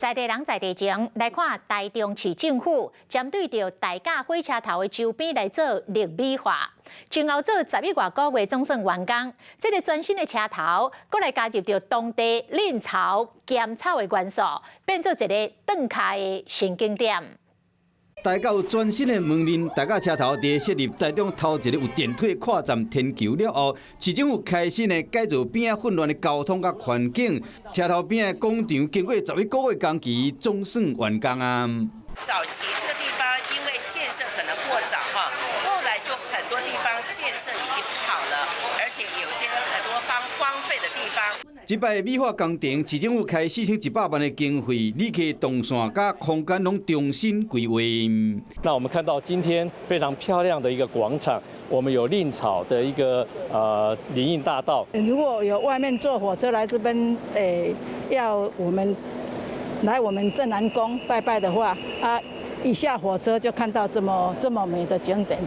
在地人在地前来看台中市政府针对着大甲火车头的周边来做绿美化，前后做11外个月总算完工。这个全新的车头，搁来加入着当地嫩草、咸草的元素，变做一个转开的新景点。 大甲有全新的门面，大甲车头伫设立台中头一个有电梯跨站天桥了后，市政府开始呢改造边仔混乱的交通甲环境，车头边的广场经过11个月工期，总算完工啊！早期这个地方因为建设可能过早哈，后来就很多地方建设已经好了，而且有些很多方荒废的地方。 这摆美化工程，市政府开4100万的经费，立起动线甲空间拢重新规划。那我们看到今天非常漂亮的一个广场，我们有嫩草的一个林荫大道。如果有外面坐火车来这边，要我们来我们正南宫拜拜的话，一下火车就看到这么美的景点。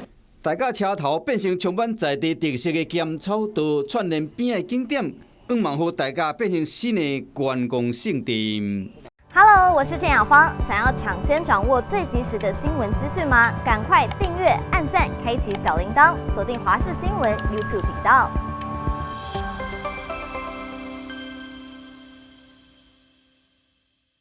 大甲车头变成充满在地特色的咸草道串联边的景点。 希望让大家变成新的观光胜地。Hello， 我是郑雅芳。想要抢先掌握最及时的新闻资讯吗？赶快订阅、按赞、开启小铃铛，锁定华视新闻 YouTube 频道。